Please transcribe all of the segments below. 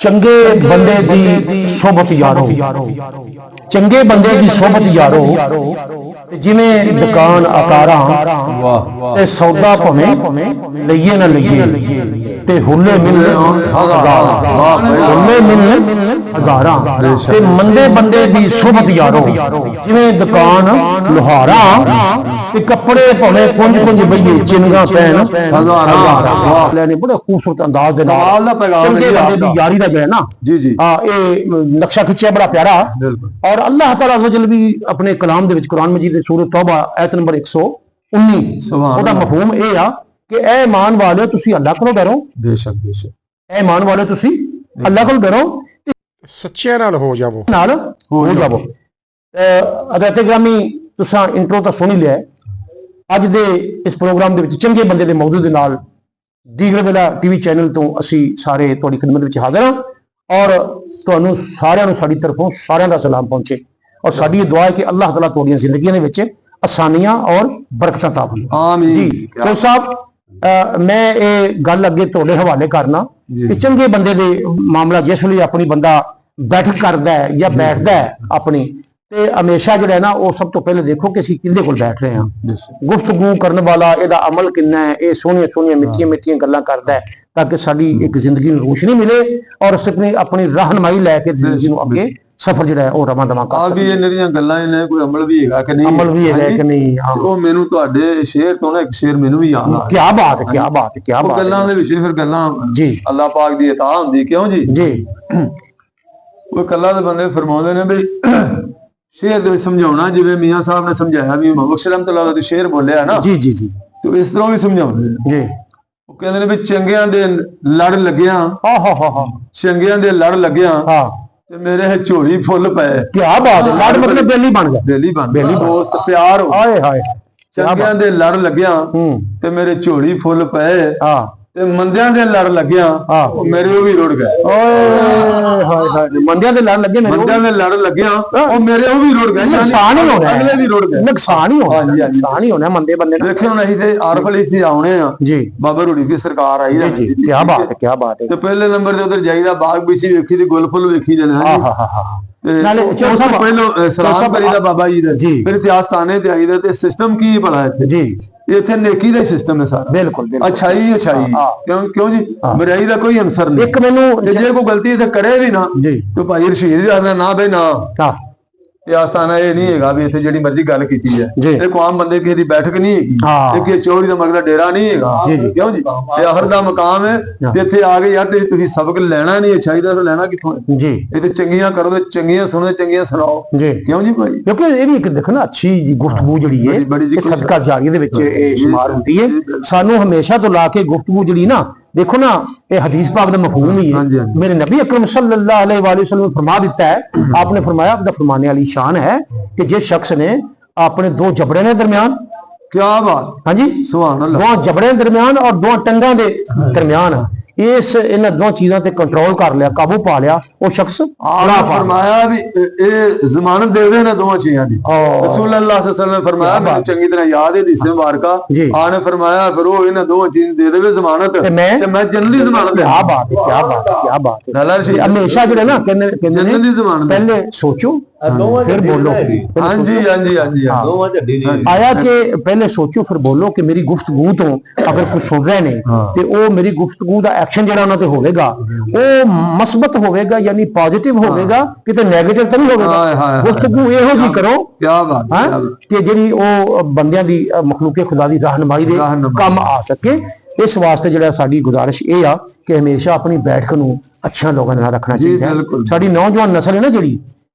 चंगे बंदे दी सोबत यारो, चंगे बंदे दी सोबत यारो, जिवें दुकान आकारा ते सौदा भावें लईए ना लईए ते हुल्ले मिलने हुल्ले मिलने हजारां ते मंदे बंदे दी सोबत यारो, जिवें दुकान लोहारा ते कपड़े भावें कुंज कुंज बईए चिंगा पैन हजारां ने बड़े खूबसूरत अंदाज दे नाल चंगे बंदे दी यारी दा जो है ना जी जी हाँ ये नक्शा खिंचिया बड़ा प्यारा। और अल्लाह तआला अज़्ज़ भी अपने कलाम दे विच कुरान मजीद दे सूरत तौबा आयत नंबर 119 ਉਹਦਾ ਮਫਹੂਮ ਇਹ ਆ ਕਿ ਐ ईमान वाले तुसी अल्लाह कोलों डरो, बेशक बेशक ਐ ईमान वाले तुसी अल्लाह कोलों डरो ते सच्चिया नाल हो जावो हो जावो। हज़रत ग्रामी तुसां इंट्रो तो सुन ही लिया। अज दे इस प्रोग्राम दे विच चंगे बंदे दे मौजू दे नाल दीगर वेला टीवी चैनल तो असी सारे तुहाडी खिदमत विच हाज़र हां और तुहानूं सारिआं नूं साडी तरफों सारिआं दा सलाम पहुंचे और साडी दुआ है कि अल्लाह तआला तुहाडीआं जिंदगियां दे विच आसानियां और बरकतां अता फरमाए। आमीन जी तो साहब मैं ये गल अगे तुहाडे हवाले करना कि चंगे बंदे दे मामला जिस वेले अपनी बंदा बैठक करदा है या बैठदा है अपनी ते हमेशा जो है ना वो सब तो पहले देखो कि असीं किहदे कोल बैठ रहे हैं, गुफ्तगू करने वाला इहदा अमल किन्ना है, ये सोहणियां सोहणियां मिठियां मिठियां गल्लां करदा है ताकि साडी एक जिंदगी नूं रोशनी मिले और असीं अपनी रहनुमाई लैके जिंदगी नूं अगे सफर जो है वो रवां दवां कर सकते। ये निहरियां गल्लां ने कोई अमल भी हैगा कि नहीं, अमल भी है कि नहीं। हाँ वो मैनू तुहाडे शेर तो ना एक शेर मैनू भी याद आ क्या बात है, क्या बात है, क्या बात है। गल्लां दे विच फिर गल्लां जी अल्लाह पाक दी अता हुंदी क्यों जी जी वो कल्ला दे बंदे फरमाउंदे ने भी शेर दे समझाउणा जिवें मियां साहब ने समझाया भी मुबशर रहमतुल्लाह दा शेर बोलिया ना जी जी जी तो इस तरह भी समझाउंदे ने। जी वो कहंदे ने भी चंगियां दे लड़ लग्गियां हाँ हाँ हाँ हाँ चंगियां दे लड़ लग्गियां हाँ ते मेरे झोली फुल पए। क्या बात है, लाड मतलब बेली बन गया, बेली बन बेली बन दोस्त प्यार हो हाय हाय चंगियां दे लड़ लग्गियां ते मेरे झोली फुल पए हाँ ते मंदियां दे लड़ लग्गियां हाँ ओ मेरे वो भी रुड़ गए। ओए हाय हाय मंदियां दे लड़ लगे मेरे मंदियां दे लड़ लग्गियां ओ मेरे वो भी रुड़ गए, नुकसान ही होना अगले भी रुड़ है, गए। नुकसान ही होना है, नुकसान ही होना है मंदे बंदे देखिए हुण असीं ते आरफ अली सी आउणे आ जी बाबा रूड़ी दी सरकार आई जी जी क्या बात है, क्या बात है। ते पहले नंबर ते उधर जाईदा बाग बिछी वेखी दी गुल फुल वेखी दे ने हाँ हाँ हाँ हाँ नाले चलो सब पहले सलाम करीदा बाबा जी दे जी फिर इतिहास ताने ते आईदा ते सिस्टम की भला इत्थे जी इत्थे नेकी दा सिस्टम है सारा बिल्कुल बिल्कुल अच्छाई अच्छाई क्यों क्यों जी बुराई दा कोई अंसर नहीं। एक मैनू जे कोई गलती इत्थे करे भी ना जी तो भाई रशीद भी आखदा ना भाई ना हाँ ਇਹ ਆਸਤਾਨਾ ਇਹ ਨਹੀਂ ਹੈਗਾ ਵੀ ਇੱਥੇ ਜਿਹੜੀ ਮਰਜ਼ੀ ਗੱਲ ਕੀਤੀ ਹੈ ਜੀ ਇਹ ਕੋਈ ਆਮ ਬੰਦੇ ਕਿਸੇ ਦੀ ਬੈਠਕ ਨਹੀਂ ਹੈਗੀ ਹਾਂ ਇਹ ਕਿਸੇ ਚੋਰੀ ਦਾ ਮਗਦਾ ਡੇਰਾ ਨਹੀਂ ਹੈਗਾ ਜੀ ਜੀ ਕਿਉਂ ਜੀ ਇਹ ਆਖਰ ਦਾ ਮਕਾਮ ਹੈ ਤੇ ਇੱਥੇ ਆ ਕੇ ਯਾਰ ਤੁਸੀਂ ਸਬਕ ਲੈਣਾ ਨਹੀਂ ਚਾਹੀਦਾ ਤਾਂ ਲੈਣਾ ਕਿੱਥੋਂ ਹੈ ਜੀ ਇਹ ਤੇ ਚੰਗੀਆਂ ਕਰੋ ਤੇ ਚੰਗੀਆਂ ਸੁਣੋ ਚੰਗੀਆਂ ਸੁਣਾਓ ਜੀ ਕਿਉਂ ਜੀ ਭਾਈ ਕਿਉਂਕਿ ਇਹ ਵੀ ਇੱਕ ਦੇਖੋ ਨਾ ਅੱਛੀ ਜੀ ਗੁਫ਼ਤਗੂ ਜਿਹੜੀ ਹੈ ਇਹ ਸਦਕਾ ਜਾਰੀਆ ਦੇ ਵਿੱਚ ਇਹ ਸ਼ੁਮਾਰ ਹੁੰਦੀ ਹੈ। ਸਾਨੂੰ ਹਮੇਸ਼ਾ ਤੋਂ ਲਾ ਕੇ ਗੁਫ਼ਤਗੂ ਜਿਹੜੀ ਨਾ देखो ना ये हदीस पाक दा मफहूम ही है। मेरे नबी अकरम सल्लल्लाहु अलैहि वसल्लम ने फरमा दिता है, आपने फरमाया अपना फरमाने वाली शान है कि जिस शख्स ने अपने दो जबड़े ने दरमियान क्या बात हाँ जी सुभान अल्लाह दो जबड़े दरमियान और दो टंगा दे दरमियान इस इन दो चीजों ते कंट्रोल कर लिया, काबू पा लिया, वो शख्स आपने फरमाया भी ये जमानत दे देना दोवां चीजां दी। रसूल अल्लाह सल्लल्लाहु अलैहि वसल्लम ने फरमाया मैंने चंगी तरह याद है हदीस मुबारका आपने फरमाया फिर वो इन दोवां चीजां दे देवे जमानत ते मैं जन्नती जमानत है। क्या बात है, क्या बात है, क्या बात है। हमेशा जो है ना कहने जन्नती जमानत पहले सोचो फिर बोलो। हाँ जी हाँ जी हाँ जी आया कि पहले सोचो फिर बोलो कि मेरी गुफ्तगू तो अगर कुछ सुन रहे ने तो वो मेरी गुफ्तगू का एक्शन जो उन्होंने होगा वो मस्बत होगा यानी पॉजिटिव होगा किते नेगेटिव तो नहीं होगा। गुफ्तगू इहो जी करो क्या बात कि जिहड़ी वो बंदियां दी मखलूके खुदा दी रहनुमाई दे काम आ सके। इस वास्ते जिहड़ा साडी गुजारिश ये आ कि हमेशा अपनी बैठक नूं अच्छा लोगों नाल रखना चाहिए। साडी नौजवान नस्ल है ना जिहड़ी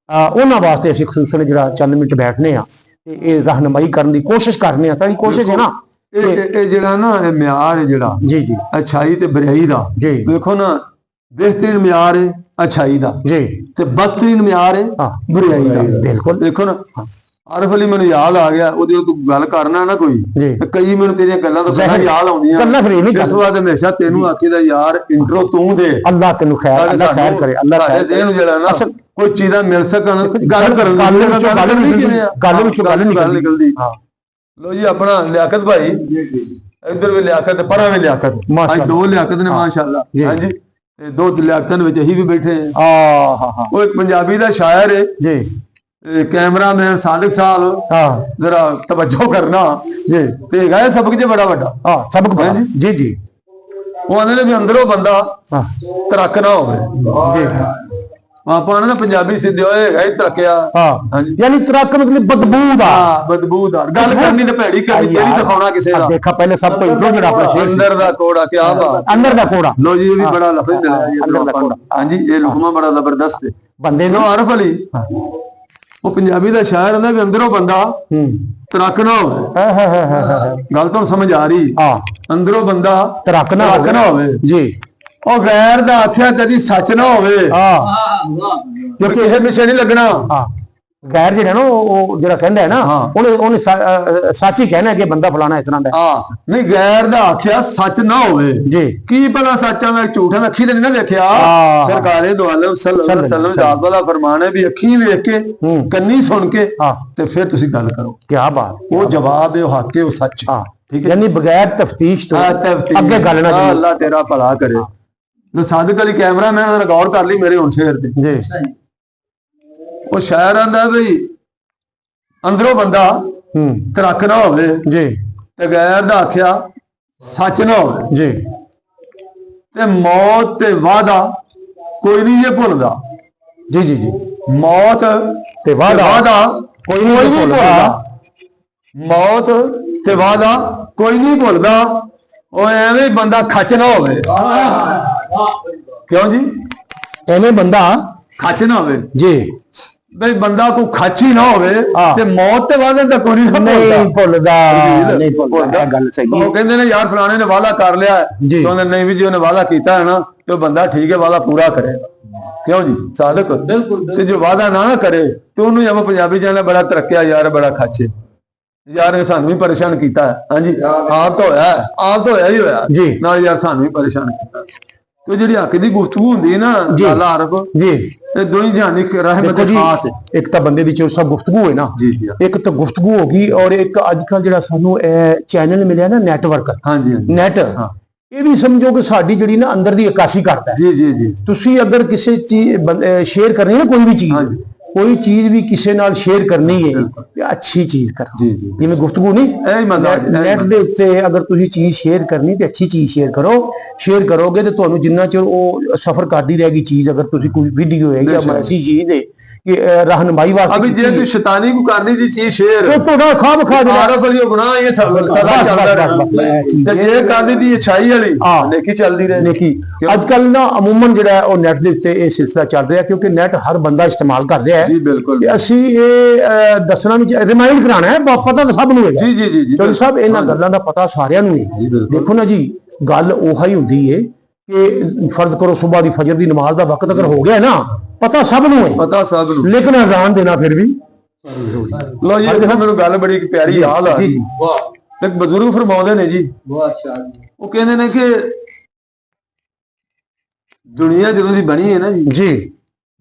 उन्हां वास्ते असीं खसूसन जिहड़ा चंद मिनट बैठने आ ते इह रहनुमाई करन दी कोशिश करने आ। साडी कोशिश है ना ਜਿਹੜਾ ਨਾ ਇਹ ਮਿਆਰ ਹੈ ਜਿਹੜਾ जी जी अच्छाई ते बुराई दा जी देखो ना बेहतरीन मियार है अच्छाई दा जी ते बदतरीन मियार है बुराई दा। बिल्कुल देखो ना आरफ अली मैनू याद आ गया ਉਹਦੇ ਤੂੰ ਗੱਲ ਕਰਨਾ ਨਾ ਕੋਈ जी ਤੇ ਕਈ ਮੈਨੂੰ ਤੇਰੀਆਂ ਗੱਲਾਂ ਤੋਂ ਪਹਿਲਾਂ ਯਾਦ ਆਉਂਦੀਆਂ ਗੱਲਾਂ ਫਿਰ ਇਹ ਨਹੀਂ ਇਸ ਵਾਰ ਹਮੇਸ਼ਾ ਤੈਨੂੰ ਆਖੀਦਾ ਯਾਰ ਇੰਟਰੋ ਤੂੰ ਦੇ अल्लाह तेनू खैर अल्लाह खैर करे अल्लाह खैर करे। ਦੇਣ ਜਿਹੜਾ ਨਾ ਕੋਈ ਚੀਜ਼ਾਂ ਮਿਲ ਸਕਣ ਗੱਲ ਕਰਨ ਗੱਲ ਨਿਕਲਦੀ। लो जी अपना लियाकत भाई इधर भी लियाकत परा भी लियाकत आज दो लियाकत ने माशाअल्लाह। हाँ जी ਤੇ ਦੋ ਲਿਆਕਤਾਂ ਵਿੱਚ ਅਸੀਂ ਵੀ ਬੈਠੇ ਆ। ਹਾਂ ਉਹ ਇੱਕ ਪੰਜਾਬੀ ਦਾ ਸ਼ਾਇਰ ਹੈ ਜੀ, ਕੈਮਰਾਮੈਨ ਸਾਦਿਕ ਸਾਹਿਬ, ਹਾਂ ਜਰਾ ਤਵੱਜੋ ਕਰਨਾ ਜੀ, ਤੇ ਹੈਗਾ ਇਹ ਸਬਕ ਜੇ ਬੜਾ ਵੱਡਾ। ਹਾਂ ਸਬਕ ਬੜਾ ਜੀ ਜੀ। ਉਹ ਆਂਦੇ ਨੇ ਵੀ ਅੰਦਰੋਂ ਬੰਦਾ ਹਾਂ ਤਰੱਕ ਨਾ ਹੋਵੇ ਜੀ, ਆਪਾਂ ਨਾ ਪੰਜਾਬੀ ਸਿੱਧੇ ਹੋਏ ਹੈਗਾ ਹੀ ਤਰੱਕਿਆ। ਹਾਂ ਯਾਨੀ ਤਰੱਕ ਮਤਲਬ ਬਦਬੂਦਾਰ, ਬਦਬੂਦਾਰ ਗੱਲ ਕਰਨੀ ਤੇ ਭੈੜੀ ਕਰਨੀ, ਤੇਰੀ ਦਿਖਾਉਣਾ ਕਿਸੇ ਦਾ। ਦੇਖਾ ਪਹਿਲੇ ਸਭ ਤੋਂ ਇੰਟਰੋ ਜਿਹੜਾ ਆਪਣਾ ਸ਼ੇਰ ਅੰਦਰ ਦਾ ਕੋੜਾ, ਕੀ ਬਾਤ, ਅੰਦਰ ਦਾ ਕੋੜਾ। ਲੋ ਜੀ, ਇਹ ਵੀ ਬੜਾ ਲਫ਼ਜ਼ ਮਿਲਿਆ ਜੀ ਅੰਦਰ ਦਾ ਕੋੜਾ। ਹਾਂਜੀ, ਇਹ ਲੁਕਮਾ ਬੜਾ ਜ਼ਬਰਦਸਤ ਹੈ ਬੰਦੇ ਨੂੰ। ਆਰਫ ਅਲੀ ਉਹ ਪੰਜਾਬੀ ਦਾ ਸ਼ਾਇਰ ਹੁੰਦਾ ਵੀ ਅੰਦਰੋਂ ਬੰਦਾ ਤਰੱਕ ਨਾ ਹੋਵੇ। ਗੱਲ ਤੁਹਾਨੂੰ ਸਮਝ ਆ ਰਹੀ? ਅੰਦਰੋਂ ਬੰਦਾ ਤਰੱਕ ਨਾ ਹੋਵੇ ਜੀ। ਉਹ ਗੈਰ ਦਾ ਆਖਿਆ ਕਦੀ ਸੱਚ ਨਾ ਹੋਵੇ, ਕਿਉਂਕਿ ਇਹ ਪਿੱਛੇ ਨਹੀਂ ਲੱਗਣਾ। ਗੈਰ ਜਿਹੜਾ ਨਾ ਉਹ ਜਿਹੜਾ ਕਹਿੰਦਾ ਹੈ ਨਾ, ਉਹਨੇ ਸੱਚ ਹੀ ਕਹਿਣਾ ਕਿ ਬੰਦਾ ਫਲਾਣਾ ਇਸ ਤਰ੍ਹਾਂ ਦਾ। ਨਹੀਂ, ਗੈਰ ਦਾ ਆਖਿਆ ਸੱਚ ਨਾ ਹੋਵੇ ਜੀ। ਕੀ ਪਤਾ ਸੱਚਾਂ ਦਾ ਝੂਠਾਂ ਦਾ ਅੱਖੀ ਤੇ ਨਹੀਂ ਨਾ ਵੇਖਿਆ। ਸਰਕਾਰੇ ਦੋ ਆਲਮ ਸੱਲੱਲਾਹੁ ਅਲੈਹਿ ਵਸੱਲਮ ਜਾਤ ਵਾਲਾ ਫਰਮਾਨ ਹੈ ਵੀ ਅੱਖੀ ਵੇਖ ਕੇ, ਕੰਨੀ ਸੁਣ ਕੇ ਤੇ ਫਿਰ ਤੁਸੀਂ ਗੱਲ ਕਰੋ। ਕੀ ਬਾਤ। ਉਹ ਜਵਾਬ ਹੈ, ਉਹ ਹੱਕ ਹੈ, ਉਹ ਸੱਚ। ਠੀਕ ਹੈ, ਯਾਨੀ ਬਗੈਰ ਤਫਤੀਸ਼ ਤੋਂ ਅੱਗੇ ਗੱਲ ਨਾ ਕਰੀ। ਅੱਲਾਹ ਤੇਰਾ ਭਲਾ ਕਰੇ। ਸਾਦਿਕ ਅਲੀ ਕੈਮਰਾਮੈਨ ਗੌਰ ਕਰ ਲਈ ਮੇਰੇ ਹੁਣ ਸ਼ੇਰ ਤੇ ਜੀ। ਉਹ ਸ਼ਾਇਰ ਆਂਦਾ ਵੀ ਅੰਦਰੋਂ ਬੰਦਾ ਤਰੱਕ ਨਾ ਹੋਵੇ ਜੀ, ਤੇ ਗੈਰ ਦਾ ਆਖਿਆ ਸੱਚ ਨਾ ਹੋਵੇ ਜੀ, ਤੇ ਮੌਤ ਤੇ ਵਾਦਾ ਕੋਈ ਨਹੀਂ ਇਹ ਭੁੱਲਦਾ। ਜੀ ਜੀ ਜੀ। ਮੌਤ ਤੇ ਵਾਦਾ ਕੋਈ ਨਹੀਂ ਭੁੱਲਦਾ। ਮੌਤ ਤੇ ਵਾਦਾ ਕੋਈ ਨਹੀਂ ਭੁੱਲਦਾ। ਉਹ ਐਵੇਂ ਬੰਦਾ ਖੱਚ ਨਾ ਹੋਵੇ। ਕਿਉਂ ਜੀ? ਐਵੇਂ ਬੰਦਾ ਖੱਚ ਨਾ ਹੋਵੇ ਜੀ। ਬਈ ਬੰਦਾ ਕੋਈ ਖੱਚ ਹੀ ਨਾ ਹੋਵੇ ਤੇ ਮੌਤ ਤੇ ਵਾਅਦੇ ਤਾਂ ਕੋਈ ਨਹੀਂ ਭੁੱਲਦਾ। ਗੱਲ ਸਹੀ। ਉਹ ਕਹਿੰਦੇ ਨੇ ਯਾਰ ਫਲਾਣੇ ਨੇ ਵਾਅਦਾ ਕਰ ਲਿਆ, ਉਹਨੇ ਨਹੀਂ ਵੀ ਜੀ ਉਹਨੇ ਵਾਅਦਾ ਕੀਤਾ ਹੈ ਨਾ, ਤੇ ਉਹ ਬੰਦਾ ਠੀਕ ਹੈ ਵਾਅਦਾ ਪੂਰਾ ਕਰੇ। ਕਿਉਂ ਜੀ ਸਾਦਿਕ? ਤੇ ਜੋ ਵਾਅਦਾ ਨਾ ਕਰੇ ਤੇ ਉਹਨੂੰ ਜਿਵੇਂ ਪੰਜਾਬੀ ਜਾਣਾ ਬੜਾ ਤਰੱਕਿਆ ਯਾਰ, ਬੜਾ ਖੱਚੇ ਯਾਰ, ਨੇ ਸਾਨੂੰ ਵੀ ਪਰੇਸ਼ਾਨ ਕੀਤਾ। ਹਾਂਜੀ, ਆਪ ਤਾਂ ਹੋਇਆ ਹੀ ਹੋਇਆ ਜੀ ਨਾਲ ਯਾਰ, ਸਾਨੂੰ ਵੀ ਪਰੇਸ਼ਾਨ ਕੀਤਾ। ਤੇ ਜਿਹੜੀ ਹੱਕ ਦੀ ਗੁਫ਼ਤਗੂ ਹੁੰਦੀ ਹੈ ਨਾ ਗੱਲ ਆਰਫ ਜੀ, ਇਹ ਦੋਈ ਜਹਾਨੀ ਰਹਿਮਤ ਖਾਸ ਹੈ। ਇੱਕ ਤਾਂ ਬੰਦੇ ਦੀ ਜੋ ਸਭ ਗੁਫ਼ਤਗੂ ਹੈ ਨਾ ਜੀ, ਇੱਕ ਤਾਂ ਗੁਫ਼ਤਗੂ ਹੋ ਗਈ, ਔਰ ਇੱਕ ਅੱਜ ਕੱਲ ਜਿਹੜਾ ਸਾਨੂੰ ਇਹ ਚੈਨਲ ਮਿਲਿਆ ਨਾ ਨੈਟਵਰਕ, ਹਾਂਜੀ ਨੈਟ, ਇਹ ਵੀ ਸਮਝੋ ਕਿ ਸਾਡੀ ਜਿਹੜੀ ਨਾ ਅੰਦਰ ਦੀ ਅਕਾਸ਼ੀ ਕਰਦਾ ਹੈ। ਜੀ ਜੀ ਜੀ। ਤੁਸੀਂ ਅਗਰ ਕਿਸੇ ਚੀਜ਼ ਸ਼ੇਅਰ ਕਰਨੀ ਹੈ ਨਾ, ਕੋਈ ਚੀਜ਼ ਵੀ ਕਿਸੇ ਨਾਲ ਸ਼ੇਅਰ ਕਰਨੀ ਹੈ ਤੇ ਅੱਛੀ ਚੀਜ਼ ਕਰੋ। ਜੀ ਜੀ। ਜਿਵੇਂ ਗੁਫ਼ਤਗੂ ਨਹੀਂ, ਇਹ ਮਜ਼ਾਕ ਨੈਟ ਦੇ ਉੱਤੇ ਅਗਰ ਤੁਸੀਂ ਚੀਜ਼ ਸ਼ੇਅਰ ਕਰਨੀ ਤੇ ਅੱਛੀ ਚੀਜ਼ ਸ਼ੇਅਰ ਕਰੋ। ਸ਼ੇਅਰ ਕਰੋਗੇ ਤੇ ਤੁਹਾਨੂੰ ਜਿੰਨਾ ਚਿਰ ਉਹ ਸਫ਼ਰ ਕਰਦੀ ਰਹੇਗੀ ਚੀਜ਼, ਅਗਰ ਤੁਸੀਂ ਕੋਈ ਵੀਡੀਓ ਹੈ ਜਾਂ ਐਸੀ ਚੀਜ਼ ਹੈ ਕਿ रहनुमाई वास्ते। अभी जे तू शैतानी को करनी दी चीज शेयर तो थोड़ा खाब खा दे आरफ अली गुनाह ये सदा चलदा रहना ते जे करनी दी अच्छाई वाली नेकी चलदी रहे। नेकी आजकल ना अमूमन जेड़ा ओ नेट दे उत्ते ये सिलसिला चल रहा है, क्योंकि नेट हर बंदा इस्तेमाल कर रहा है। जी बिल्कुल। ਅਸੀਂ ਇਹ ਦੱਸਣਾ ਵੀ ਰਿਮਾਈਂਡ ਕਰਾਣਾ ਹੈ, ਪਤਾ ਤਾਂ ਸਭ ਨੂੰ ਹੈ। ਜੀ ਜੀ ਜੀ। ਚਲੋ ਸਭ ਇਹਨਾਂ ਗੱਲਾਂ ਦਾ ਪਤਾ ਸਾਰਿਆਂ ਨੂੰ ਹੈ। ਦੇਖੋ ਨਾ ਜੀ, ਗੱਲ ਉਹੀ ਹੁੰਦੀ ਹੈ ਕਿ ਫਰਜ਼ ਕਰੋ ਸੁਬਹ ਦੀ ਫਜਰ ਦੀ ਨਮਾਜ਼ ਦਾ ਵਕਤ ਅਗਰ ਹੋ ਗਿਆ ਨਾ, ਪਤਾ ਸਭ ਨੂੰ ਹੈ, ਪਤਾ ਸਭ ਨੂੰ, ਲੇਕਿਨ ਅਜ਼ਾਨ ਦੇਣਾ ਫਿਰ ਵੀ। ਲੋ ਜੀ, ਮੈਨੂੰ ਗੱਲ ਬੜੀ ਪਿਆਰੀ ਯਾਦ ਆ ਜੀ। ਇੱਕ ਬਜ਼ੁਰਗ ਫਰਮਾਉਂਦੇ ਨੇ ਜੀ, ਉਹ ਕਹਿੰਦੇ ਨੇ ਕਿ ਦੁਨੀਆ ਜਦੋਂ ਦੀ ਬਣੀ ਹੈ ਨਾ ਜੀ,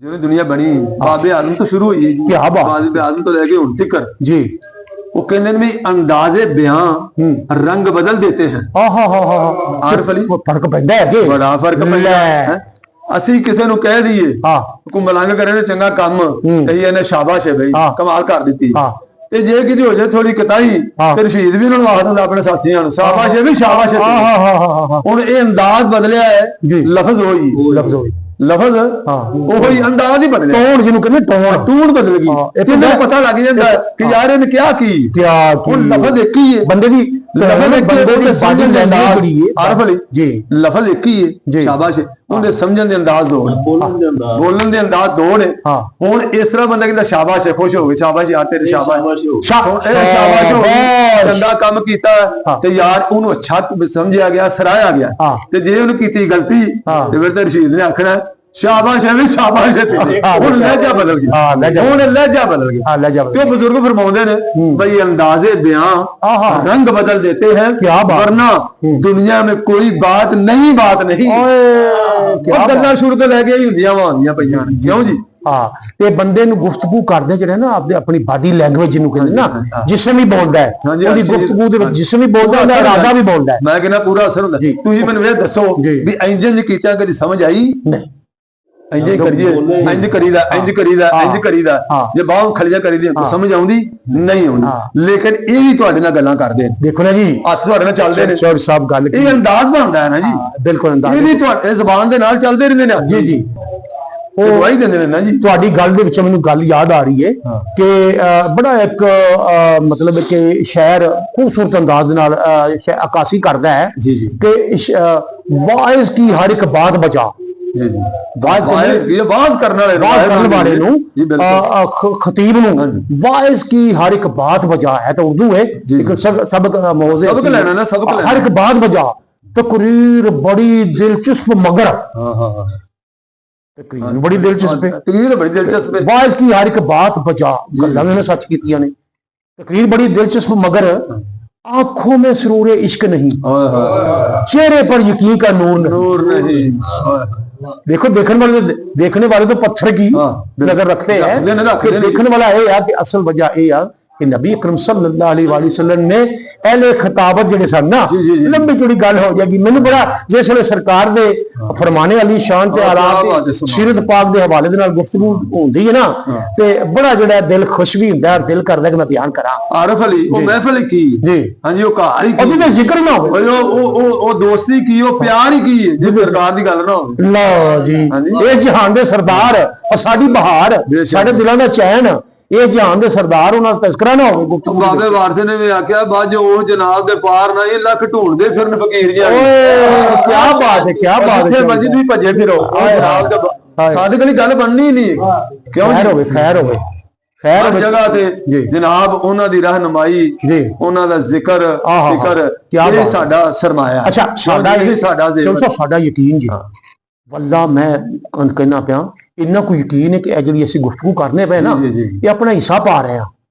ਜਦੋਂ ਦੁਨੀਆ ਬਣੀ ਬਾਬੇ ਆਦਮ ਤੋਂ ਸ਼ੁਰੂ ਹੋਈ ਹੈ ਜੀ, ਬਾਬੇ ਆਦਮ ਤੋਂ ਲੈ ਕੇ ਹੁਣ ਤੱਕ ਜੀ, वो कहते हैं भी अंदाजे बयां रंग बदल देते हैं। आरिफ अली फर्क पैदा है, बड़ा फर्क पैदा है। ਅਸੀਂ ਕਿਸੇ ਨੂੰ ਕਹਿ ਦਈਏ ਕੋਈ ਮਲੰਗ ਕਰੇ ਤੇ ਚੰਗਾ ਕੰਮ, ਕਹੀ ਇਹਨੇ ਸ਼ਾਬਾਸ਼ ਹੈ ਬਈ, ਕਮਾਲ ਕਰ ਦਿੱਤੀ। ਤੇ ਜੇ ਕਿਤੇ ਹੋ ਜਾਏ ਥੋੜੀ ਕਤਾਈ ਤੇ ਰਸ਼ੀਦ ਵੀ ਉਹਨਾਂ ਨੂੰ ਆਖ ਦਿੰਦਾ ਆਪਣੇ ਸਾਥੀਆਂ ਨੂੰ, ਸ਼ਾਬਾਸ਼ ਹੈ ਵੀ ਸ਼ਾਬਾਸ਼ ਹੈ। ਹੁਣ ਇਹ ਅੰਦਾਜ਼ ਬਦਲਿਆ ਹੈ, ਲਫ਼ਜ਼ ਹੋਈ ਲਫ਼ਜ਼ ਉਹੀ ਅੰਦਾਜ਼ ਹੀ ਬਦਲਿਆ, ਟੋਨ ਜਿਹਨੂੰ ਕਹਿੰਦੇ ਟੂਣ ਬਦਲ ਗਈ। ਤੈਨੂੰ ਪਤਾ ਲੱਗ ਜਾਂਦਾ ਕਿ ਯਾਰ ਇਹਨੇ ਕਿਹਾ ਕੀ, ਹੁਣ ਲਫ਼ਜ਼ ਇੱਕ ਹੀ ਹੈ ਬੰਦੇ ਦੀ, ਲਫ਼ਜ਼ ਇੱਕ ਹੀ ਸਮਝਣ ਦੇ ਅੰਦਾਜ਼। ਆਰਿਫ ਅਲੀ ਜੀ, ਲਫ਼ਜ਼ ਇੱਕ ਹੀ ਹੈ, ਸ਼ਾਬਾਸ਼, ਉਹਦੇ ਸਮਝਣ ਦੇ ਅੰਦਾਜ਼ ਦੋ, ਬੋਲਣ ਦੇ ਅੰਦਾਜ਼ ਦੋ ਨੇ। ਹੁਣ ਇਸ ਤਰ੍ਹਾਂ ਬੰਦਾ ਕਹਿੰਦਾ ਸ਼ਾਬਾਸ਼ ਹੈ, ਖੁਸ਼ ਹੋ ਗਏ, ਸ਼ਾਬਾਸ਼ ਯਾਰ ਤੇਰੇ ਸ਼ਾਬਾਸ਼ ਸ਼ਾਬਾਸ਼ ਹੋ ਗਈ, ਚੰਗਾ ਕੰਮ ਕੀਤਾ ਤੇ ਯਾਰ ਉਹਨੂੰ ਅੱਛਾ ਸਮਝਿਆ ਗਿਆ, ਸਰਾਹਿਆ ਗਿਆ। ਤੇ ਜੇ ਉਹਨੂੰ ਕੀਤੀ ਗਲਤੀ ਤੇ ਫਿਰ ਤਾਂ ਰਸ਼ੀਦ ਨੇ ਆਖਣਾ ਸ਼ਾਬਾਸ਼ ਹੈ ਵੀ ਸ਼ਾਬਾਸ਼ ਹੈ ਤੇਰੀ। ਹੁਣ ਲਹਿਜਾ ਬਦਲ ਗਿਆ, ਹੁਣ ਲਹਿਜਾ ਬਦਲ ਗਿਆ। ਤੇ ਉਹ ਬਜ਼ੁਰਗ ਫਰਮਾਉਂਦੇ ਨੇ ਬਈ ਅੰਦਾਜ਼ੇ ਬਿਆਨ रंग बदल देते हैं, वरना दुनिया में कोई बात नहीं। गल्लां शुरू तो लैके ही हुंदियां वां पईयां, क्यों जी? ਹਾਂ ਤੇ ਬੰਦੇ ਨੂੰ ਗੁਫ਼ਤਗੂ ਕਰਦੇ ਜਿਹੜੇ ਨਾ ਆਪਣੀ ਬਾਡੀ ਲੈਂਗੁਏਜ ਜਿਹਨੂੰ ਕਹਿੰਦੇ ਨਾ, ਜਿਸਮ ਵੀ ਬੋਲਦਾ ਹੈ ਉਹਦੀ ਗੁਫ਼ਤਗੂ ਦੇ ਵਿੱਚ ਜਿਸਮ ਵੀ ਬੋਲਦਾ ਉਹਦਾ ਇਰਾਦਾ ਵੀ ਬੋਲਦਾ ਹੈ। ਮੈਂ ਕਹਿੰਦਾ ਪੂਰਾ ਅਸਰ ਹੁੰਦਾ। ਤੁਸੀਂ ਮੈਨੂੰ ਇਹ ਦੱਸੋ ਵੀ ਇੰਜ ਕੀਤਾ ਕਦੀ ਸਮਝ ਆਈ? ਨਹੀਂ, ਇੰਜ ਕਰੀਏ, ਇੰਜ ਕਰੀਦਾ, ਇੰਜ ਕਰੀਦਾ, ਇੰਜ ਕਰੀਦਾ, ਜੇ ਬਾਹੋਂ ਖਲੀਆਂ ਕਰੀਦੀ ਸਮਝ ਆਉਂਦੀ ਨਹੀਂ ਆਉਂਦੀ। ਲੇਕਿਨ ਇਹ ਵੀ ਤੁਹਾਡੇ ਨਾਲ ਗੱਲਾਂ ਕਰਦੇ ਨੇ, ਦੇਖੋ ਨਾ ਜੀ, ਹੱਥ ਤੁਹਾਡੇ ਨਾਲ ਚੱਲਦੇ ਨੇ ਸਭ ਗੱਲ, ਇਹ ਅੰਦਾਜ਼ ਬਣਦਾ ਹੈ ਨਾ ਜੀ, ਬਿਲਕੁਲ ਅੰਦਾਜ਼, ਇਹ ਵੀ ਤੁਹਾਡੇ ਜ਼ਬਾਨ ਦੇ ਨਾਲ ਚੱਲਦੇ ਰਹਿੰਦੇ ਨੇ। ਜੀ ਜੀ, ਉਹ ਗਵਾਹੀ ਦਿੰਦੇ ਨੇ ਨਾ ਜੀ। ਤੁਹਾਡੀ ਗੱਲ ਦੇ ਵਿੱਚ ਮੈਨੂੰ ਗੱਲ ਯਾਦ ਆ ਰਹੀ ਹੈ ਕਿ ਬੜਾ ਇੱਕ ਮਤਲਬ ਕਿ ਸ਼ਾਇਰ ਖੂਬਸੂਰਤ ਅੰਦਾਜ਼ ਦੇ ਨਾਲ ਅਕਾਸ਼ੀ ਕਰਦਾ ਹੈ ਕਿ ਵਾਇਜ਼ ਕੀ ਹਰ ਇੱਕ ਬਾਤ ਬਚਾ, ਵਾਜ਼ ਕਰਨ ਵਾਲੇ ਨੂੰ, ਖਤੀਬ ਨੂੰ, ਵਾਇਜ਼ ਕੀ ਹਰ ਇੱਕ ਬਾਤ ਬਚਾ ਹੈ ਤਾਂ ਉर्दू है, सबक लेना ना, सबक लेना, हर एक बात बजा, तकरीर बड़ी दिलचस्प मगर, तकरीर बड़ी दिलचस्प है, तकरीर तो बड़ी दिलचस्प है, वाइज की हर एक बात बजा, गल्लां ने सच कीतियां ने, तकरीर बड़ी दिलचस्प मगर आंखों में सुरूर इश्क नहीं, चेहरे पर यकीन का नूर नहीं। देखो देखने वाले तो पत्थर की नजर रखते हैं, देखने वाला है यार कि असल वजह है यार कि नबी अकरम सल्लल्लाहु अलैहि वसल्लम ने अहले खिताबत ਜਿਹੜੇ ਸਨ ਨਾ, ਲੰਬੀ ਚੌੜੀ ਗੱਲ ਹੋ ਜਾਏਗੀ। ਮੈਨੂੰ ਬੜਾ ਜਿਸ ਵੇਲੇ ਸਰਕਾਰ ਦੇ ਫਰਮਾਨੇ ਵਾਲੀ ਸ਼ਾਨ ਤੇ ਆਲਾਤ ਸੀਰਤ ਪਾਕ ਦੇ ਹਵਾਲੇ ਦੇ ਨਾਲ ਗੁਫ਼ਤਗੂ ਹੁੰਦੀ ਹੈ ਨਾ, ਤੇ ਬੜਾ ਜਿਹੜਾ ਦਿਲ ਖੁਸ਼ ਵੀ ਹੁੰਦਾ, ਦਿਲ ਕਰਦਾ ਕਿ ਮੈਂ ਬਿਆਨ ਕਰਾਂ। ਆਰਿਫ ਅਲੀ ਉਹ ਮਹਿਫਲ ਕੀ ਜੀ, ਹਾਂਜੀ ਉਹ ਘਰ ਹੀ ਉਹਦੀ ਤਾਂ ਜ਼ਿਕਰ ਨਾ ਹੋਵੇ, ਉਹ ਦੋਸਤੀ ਕੀ, ਉਹ ਪਿਆਰ ਹੀ ਕੀ ਹੈ ਜੇ ਸਰਕਾਰ ਦੀ ਗੱਲ ਨਾ ਹੋਵੇ। ਲਓ ਜੀ, ਇਹ ਜਹਾਨ ਦੇ ਸਰਦਾਰ, ਸਾਡੀ ਬਹਾਰ, ਸਾਡੇ ਦਿਲਾਂ ਦਾ ਚੈਨ, ਇਹ ਜਹਾਨ ਦੇ ਸਰਦਾਰ, ਉਹਨਾਂ ਦਾ ਤਜ਼ਕਰਾ ਨਾ ਹੋਵੇ ਗੁਫ਼ਤਗੂ। ਬਾਬੇ ਵਾਰਸੇ ਨੇ ਵੀ ਆਖਿਆ ਬਾਅਦ ਉਹ ਜਨਾਬ ਦੇ ਪਾਰ ਨਾ ਇਹ ਲੱਖ ਢੂੰਡਦੇ ਫਿਰਨ ਫਕੀਰ ਜੀ। ਕੀ ਬਾਤ ਹੈ, ਕੀ ਬਾਤ ਹੈ, ਮਸਜਿਦ ਵੀ ਭੱਜੇ ਫਿਰੋ, ਸਾਦਿਕ ਵਾਲੀ ਗੱਲ ਬਣਨੀ ਨਹੀਂ। ਕਿਉਂ? ਖੈਰ ਹੋਵੇ, ਖੈਰ ਹੋਵੇ, ਖੈਰ ਹੋਵੇ ਜਗ੍ਹਾ ਤੇ ਜਨਾਬ ਉਹਨਾਂ ਦੀ ਰਹਿਨਮਾਈ, ਉਹਨਾਂ ਦਾ ਜ਼ਿਕਰ ਫਿਕਰ, ਇਹ ਸਾਡਾ ਸਰਮਾਇਆ। ਅੱਛਾ, ਸਾਡਾ ਯਕੀਨ ਜੀ, ਵੱਲਾ ਮੈਂ ਕਹਿਣਾ ਪਿਆ, ਇੰਨਾ ਕੋਈ ਯਕੀਨ ਹੈ ਕਿ ਇਹ ਜਿਹੜੀ ਅਸੀਂ ਗੁਫ਼ਤਗੂ ਕਰਨੇ ਪਏ ਨਾ, ਇਹ ਆਪਣਾ ਹਿੱਸਾ ਪਾ ਰਹੇ ਆ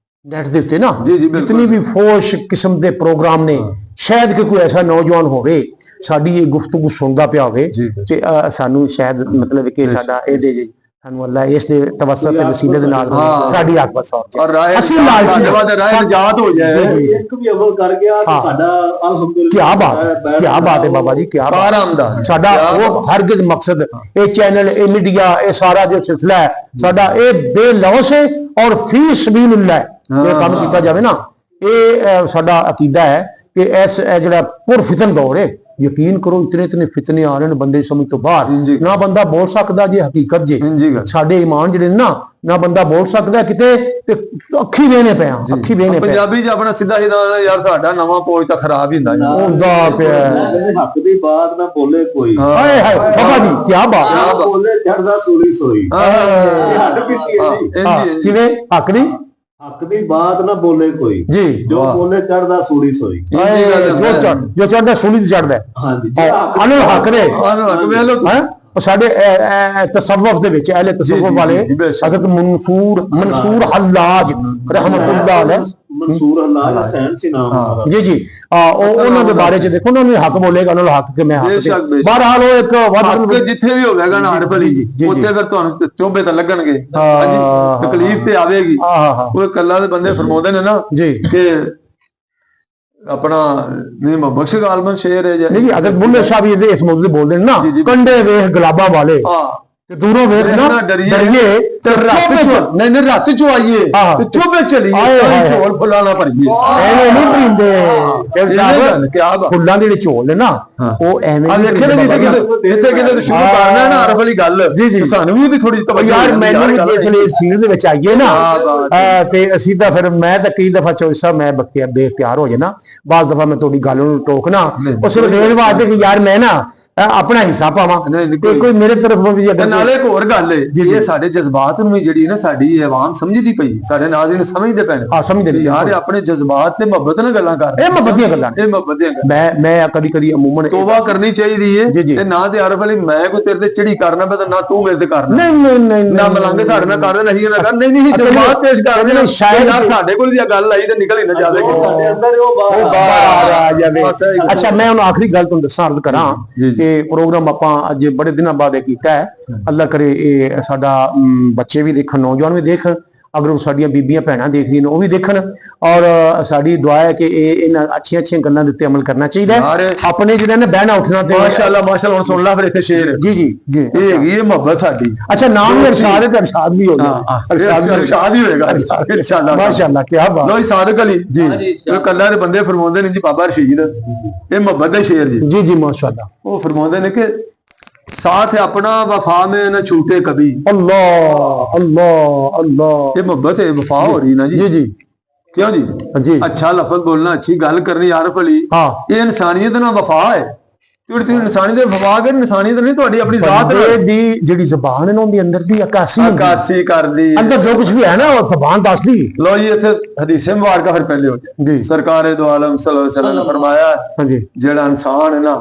ਨੈਟ ਦੇ ਉੱਤੇ ਨਾ। ਜਿਤਨੀ ਵੀ ਫੋਸ਼ ਕਿਸਮ ਦੇ ਪ੍ਰੋਗਰਾਮ ਨੇ, ਸ਼ਾਇਦ ਕਿ ਕੋਈ ਐਸਾ ਨੌਜਵਾਨ ਹੋਵੇ ਸਾਡੀ ਇਹ ਗੁਫ਼ਤਗੂ ਸੁਣਦਾ ਪਿਆ ਹੋਵੇ ਤੇ ਸਾਨੂੰ ਸ਼ਾਇਦ ਮਤਲਬ ਕਿ ਸਾਡਾ ਇਹਦੇ ਜੀ ਸਾਨੂੰ ਅੱਲਾ ਇਸ ਦੇ ਤਵਸਤ ਤੇ ਵਸੀਲੇ ਦੇ ਨਾਲ ਸਾਡੀ ਹੱਕ ਬਸ ਔਰ ਅਸੀਂ ਲਾਲਚੀ ਰਾਹ ਨਜਾਤ ਹੋ ਜਾਏ, ਇੱਕ ਵੀ ਅਮਲ ਕਰ ਗਿਆ ਤਾਂ ਸਾਡਾ ਅਲਹਮਦੁਲਿਲਾ। ਕੀ ਬਾਤ ਹੈ, ਕੀ ਬਾਤ ਹੈ ਬਾਬਾ ਜੀ, ਕੀ ਬਾਤ। ਸਾਡਾ ਉਹ ਹਰਗਿਜ਼ ਮਕਸਦ, ਇਹ ਚੈਨਲ, ਇਹ ਮੀਡੀਆ, ਇਹ ਸਾਰਾ ਜੋ ਸਿਲਸਿਲਾ ਹੈ ਸਾਡਾ, ਇਹ ਬੇਲੌਸ ਹੈ ਔਰ ਫੀ ਸਬੀਲਿल्लाह ਇਹ ਕੰਮ ਕੀਤਾ ਜਾਵੇ ਨਾ। ਇਹ ਸਾਡਾ ਅਕੀਦਾ ਹੈ ਕਿ ਇਸ ਜਿਹੜਾ ਪੁਰਫਿਤਨ ਦੌਰ ਹੈ, ਯਕੀਨ ਕਰੋ ਇਤਨੇ ਫਿਤਨੇ ਆ ਰਹੇ ਨੇ ਬੰਦੇ ਸਮਝ ਤੋਂ ਬਾਹਰ, ਨਾ ਬੰਦਾ ਬੋਲ ਸਕਦਾ ਜੇ ਹਕੀਕਤ ਜੇ ਸਾਡੇ ਈਮਾਨ ਜਿਹੜੇ ਨਾ ਬੰਦਾ ਬੋਲ ਸਕਦਾ ਕਿਤੇ, ਤੇ ਅੱਖੀ ਵੇਨੇ ਪਿਆ, ਅੱਖੀ ਵੇਨੇ ਪਿਆ। ਪੰਜਾਬੀ ਚ ਆਪਣਾ ਸਿੱਧਾ ਯਾਰ ਸਾਡਾ ਨਵਾਂ ਪੋਜ ਤਾਂ ਖਰਾਬ ਹੀ ਹੁੰਦਾ ਪਿਆ। ਹੱਕ ਦੀ ਬਾਤ ਨਾ ਬੋਲੇ ਕੋਈ, ਹਾਏ ਹਾਏ ਬਾਬਾ ਜੀ ਕੀ ਬਾਤ, ਬੋਲੇ ਚੜਦਾ ਸੂਲੀ ਸੋਈ, ਹੱਕ ਕੀਤੀ ਹੈ ਜੀ। ਕਿਵੇਂ ਹੱਕ ਦੀ ਬਾਤ ਨਾ ਬੋਲੇ ਕੋਈ ਜੀ, ਜੋ ਬੋਲੇ ਚੜਦਾ ਸੂਲੀ ਸੋਈ, ਜੋ ਚੜਦਾ ਸੂਲੀ ਤੇ ਚੜਦਾ। ਹਾਂਜੀ, ਅਨੁਲ ਹੱਕ ਦੇ ਸਾਡੇ ਤਸਵੁਫ ਦੇ ਵਿੱਚ ਅਹਿਲੇ ਤਸਵੁਫ ਵਾਲੇ ਹਜ਼ਰਤ ਮਨਸੂਰ ਹੱਲਾਜ ਰਹਿਮਤੁल्लाह अलैह, ਮਨਸੂਰ ਹੱਲਾਜ ਹਸੈਨ ਸੀ ਨਾਮ ਜੀ ਜੀ, ਉਹਨਾਂ ਦੇ ਬਾਰੇ ਚ ਦੇਖੋ, ਉਹਨਾਂ ਨੇ ਹੱਕ ਬੋਲੇਗਾ, ਉਹਨਾਂ ਨੂੰ ਹੱਕ ਕਿ ਮੈਂ ਬਹਰਹਾਲ ਉਹ ਇੱਕ ਹੱਕ ਜਿੱਥੇ ਵੀ ਹੋਵੇਗਾ ਨਾ ਆਰਿਫ ਅਲੀ ਜੀ, ਉੱਥੇ ਫਿਰ ਤੁਹਾਨੂੰ ਚੋਬੇ ਤਾਂ ਲੱਗਣਗੇ, ਹਾਂਜੀ ਤਕਲੀਫ ਤੇ ਆਵੇਗੀ। ਉਹ ਕੱਲਾ ਦੇ ਬੰਦੇ ਫਰਮਾਉਂਦੇ ਨੇ ਨਾ ਜੀ ਕਿ अपना बख्श गालमन शेर है जी, अगर बुल्ले शाह भी इस मौजूद बोलते हैं ना, कंडे वेख गुलाबा वाले ते दूरों वेख ना डरिए नहीं रात चो आइए चुपे चलिए झोल फुलाना भरिए एवें नहीं पींदे क्या फुल्लां दे झोल ने ना ਉਹ ਐਵੇਂ ਦੇਖੇ ਨਾ ਇੱਥੇ ਕਿਤੇ ਸ਼ੁਰੂ ਕਰਨਾ ਹੈ ਨਾ ਆਰਫ ਵਾਲੀ ਗੱਲ, ਸਾਨੂੰ ਵੀ ਉਹਦੀ ਥੋੜੀ ਤਵੱਜੋ ਯਾਰ। ਮੈਨੂੰ ਜਿਸ ਵੇਲੇ ਇਸ ਫੀਲਡ ਦੇ ਵਿੱਚ ਆਈਏ ਨਾ ਤੇ ਅਸੀਂ ਤਾਂ ਫਿਰ ਮੈਂ ਤਾਂ ਕਈ ਦਫਾ ਚੋਇਸ ਸਾਹਿਬ ਮੈਂ ਬੇਇਖਤਿਆਰ ਹੋ ਜਾਣਾ, ਬਾਅਦ ਦਫਾ ਮੈਂ ਤੁਹਾਡੀ ਗੱਲ ਨੂੰ ਟੋਕਣਾ ਉਸ ਵੇਲੇ ਦੇਣ ਵਾਸਤੇ ਕਿ ਯਾਰ ਮੈਂ ਨਾ ਆਪਣਾ ਹਿੱਸਾ ਪਾਵਾਂ, ਕੋਈ ਮੇਰੇ ਤਰਫ ਵੀ ਅਗਰ। ਨਾਲੇ ਇੱਕ ਹੋਰ ਗੱਲ ਹੈ ਜੀ, ਇਹ ਸਾਡੇ ਜਜ਼ਬਾਤ ਨੂੰ ਵੀ ਜਿਹੜੀ ਨਾ ਸਾਡੀ ਆਵਾਮ ਸਮਝਦੀ ਪਈ, ਸਾਡੇ ਨਾਜ਼ਰੀਨ ਸਮਝਦੇ ਪਏ ਨੇ, ਸਮਝਦੇ ਯਾਰ ਆਪਣੇ ਜਜ਼ਬਾਤ ਤੇ ਮੁਹੱਬਤ ਨਾਲ ਗੱਲਾਂ ਕਰ, ਇਹ ਮੁਹੱਬਤ ਦੀਆਂ ਗੱਲਾਂ, ਇਹ ਮੁਹੱਬਤ ਦੀਆਂ ਗੱਲਾਂ। ਮੈਂ ਕਦੀ ਅਮੂਮਨ ਤੋਬਾ ਕਰਨੀ ਚਾਹੀਦੀ ਹੈ ਤੇ ਨਾ ਤੇ ਆਰਿਫ ਅਲੀ ਮੈਂ ਕੋਈ ਤੇਰੇ ਤੇ ਚਿੜੀ ਕਰਨਾ ਪਤਾ, ਨਾ ਤੂੰ ਮੇਰੇ ਤੇ ਕਰਨਾ, ਨਹੀਂ ਨਾ ਮਲੰਗੇ ਸਾਡੇ ਨਾਲ ਕਰਦੇ ਨਹੀਂ ਨਾ ਕਰ, ਨਹੀਂ ਜਜ਼ਬਾਤ ਪੇਸ਼ ਕਰਦੇ ਨੇ, ਸ਼ਾਇਦ ਸਾਡੇ ਕੋਲ ਵੀ ਗੱਲ ਆਈ ਤੇ ਨਿਕਲ ਹੀ ਨਾ ਜਾਵੇ, ਸਾਡੇ ਅੰਦਰ ਉਹ ਬਾਹਰ ਆ ਜਾਵੇ। ਅੱਛਾ, ਮੈਂ ਹੁਣ ਆਖਰੀ ਗੱਲ ਤੁਹਾਨੂੰ ਦੱਸਾਂ, ਅਰਜ਼ ਕਰਾਂ ਕਿ ਇਹ ਪ੍ਰੋਗਰਾਮ ਆਪਾਂ ਅੱਜ ਬੜੇ ਦਿਨਾਂ ਬਾਅਦ ਇਹ ਕੀਤਾ ਹੈ। ਅੱਲਾ ਕਰੇ ਇਹ ਸਾਡਾ ਬੱਚੇ ਵੀ ਦੇਖਣ, ਨੌਜਵਾਨ ਵੀ ਦੇਖਣ, ਅਗਰ ਸਾਡੀਆਂ ਬੀਬੀਆਂ ਭੈਣਾਂ ਦੇਖ ਰਹੀਆਂ ਨੇ ਉਹ ਵੀ ਦੇਖਣ। ਔਰ ਸਾਡੀ ਦੁਆ ਹੈ ਕਿ ਇਹਨਾਂ ਅੱਛੀਆਂ ਗੱਲਾਂ ਦੇ ਉੱਤੇ ਅਮਲ ਕਰਨਾ ਚਾਹੀਦਾ ਹੈ। ਆਪਣੇ ਜਿਹੜੇ ਨੇ ਬਹਿਣਾ ਉੱਠਣਾ ਤੇ ਮਾਸ਼ਾਅੱਲਾ ਮਾਸ਼ਾਅੱਲਾ। ਹੁਣ ਸੁਣ ਲਾ ਫਿਰ ਇੱਥੇ ਸ਼ੇਰ। ਜੀ ਜੀ ਜੀ, ਇਹ ਹੈਗੀ ਹੈ ਮੁਹੱਬਤ ਸਾਡੀ। ਅੱਛਾ, ਨਾਮ ਇਰਸ਼ਾਦ ਹੈ ਤੇ ਇਰਸ਼ਾਦ ਵੀ ਹੋ ਗਿਆ। ਇਰਸ਼ਾਦ ਹੀ ਹੋਏਗਾ ਇਨਸ਼ਾਅੱਲਾ। ਮਾਸ਼ਾਅੱਲਾ, ਕੀ ਬਾਤ। ਲੋ ਸਾਦਕ ਅਲੀ ਜੀ, ਇਹ ਕੱਲਾ ਦੇ ਬੰਦੇ ਫਰਮਾਉਂਦੇ ਨੇ ਜੀ ਬਾਬਾ ਰਸ਼ੀਦ, ਇਹ ਮੁਹੱਬਤ ਦੇ ਸ਼ੇਰ ਜੀ। ਜੀ ਜੀ ਮਾਸ਼ਾਅੱਲਾ। ਉਹ ਫਰਮਾਉਂਦੇ ਨੇ ਕਿ साथ अपना वफा में न छूटे कभी। अल्लाह अल्लाह अल्लाह। ये मोहब्बत है, वफा हो रही ना जी। जी जी क्यों जी? जी, अच्छा लफ्ज बोलना, अच्छी गल करनी आरफ अली, हाँ, ये इंसानियत ना वफा है। इंसानियत वफा कर, इंसानियत नहीं ਤੁਹਾਡੀ ਆਪਣੀ ਜ਼ਾਤ ਦੀ ਜਿਹੜੀ ਜ਼ਬਾਨ ਹੈ ਨਾ ਉਹਦੇ ਅੰਦਰ ਦੀ ਅਕਾਸੀ ਕਰਦੀ ਅੰਦਰ ਜੋ ਕੁਝ ਵੀ ਹੈ ਨਾ ਉਹ ਜ਼ਬਾਨ ਦੱਸਦੀ। ਲੋ ਜੀ ਇੱਥੇ ਹਦੀਸੇ ਮੁਬਾਰਕਾ ਫਿਰ ਪਹਿਲੇ ਹੋ ਗਿਆ ਜੀ। ਸਰਕਾਰੇ ਦੋ ਆਲਮ ਸੱਲੱਲਾਹੁ अलैहि वसल्लम ने फरमाया, ਹਾਂਜੀ, ਜਿਹੜਾ ਇਨਸਾਨ ਹੈ ਨਾ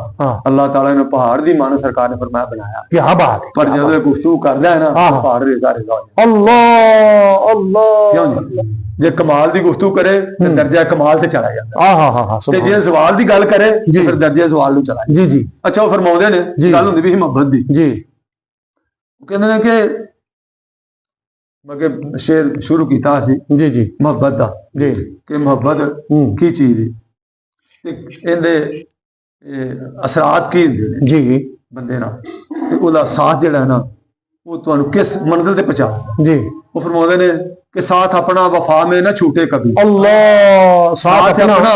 ਅੱਲਾਹ ਤਾਲਾ ਨੇ ਪਹਾੜ ਦੀ ਮਾਨ ਸਰਕਾਰ ਨੇ ਫਰਮਾਇਆ ਬਣਾਇਆ। ਕੀ ਬਾਤ ਹੈ। ਪਰ ਜਦੋਂ ਗੁਫ਼ਤਗੂ ਕਰਦਾ ਹੈ ਨਾ ਪਹਾੜ ਰੇਜ਼ਾ ਰੇਜ਼ਾ ਹੋ ਜਾਂਦਾ। ਅੱਲਾਹ ਅੱਲਾਹ। ਕਿਉਂ ਜੀ? ਜੇ ਕਮਾਲ ਦੀ ਗੁਫ਼ਤਗੂ ਕਰੇ ਤੇ ਦਰਜਾ ਕਮਾਲ ਤੇ ਚਲਾ ਜਾਂਦਾ। ਹਾਂ ਤੇ ਜੇ ਸਵਾਲ ਦੀ ਗੱਲ ਕਰੇ ਫਿਰ ਦਰਜੇ ਸਵਾਲ ਨੂੰ ਚਲਾ ਜਾਂਦਾ। ਜੀ ਜੀ। ਅੱਛਾ, ਉਹ ਫਰਮਾਉਂਦੇ ਨੇ ਗੱਲ ਹੁੰਦੀ ਵੀ ਮੁਹੱਬਤ ਦੀ ਜੀ। ਉਹ ਕਹਿੰਦੇ ਨੇ ਕਿ ਮੈਂ ਸ਼ੇਰ ਸ਼ੁਰੂ ਕੀਤਾ ਸੀ ਜੀ ਜੀ ਮੁਹੱਬਤ ਦਾ ਜੀ, ਕਿ ਮੁਹੱਬਤ ਕੀ ਚੀਜ਼ ਹੈ ਤੇ ਇਹਦੇ ਅਸਰਾਤ ਕੀ ਹੁੰਦੇ ਨੇ ਜੀ ਬੰਦੇ ਨਾਲ, ਤੇ ਉਹਦਾ ਸਾਥ ਜਿਹੜਾ ਹੈ ਨਾ ਉਹ ਤੁਹਾਨੂੰ ਕਿਸ ਮੰਜ਼ਿਲ ਤੇ ਪਹੁੰਚਾਉਂਦਾ। ਜੀ। ਉਹ ਫਰਮਾਉਂਦੇ ਨੇ कि साथ अपना वफा में न छूटे कभी। अल्लाह। साथ अपना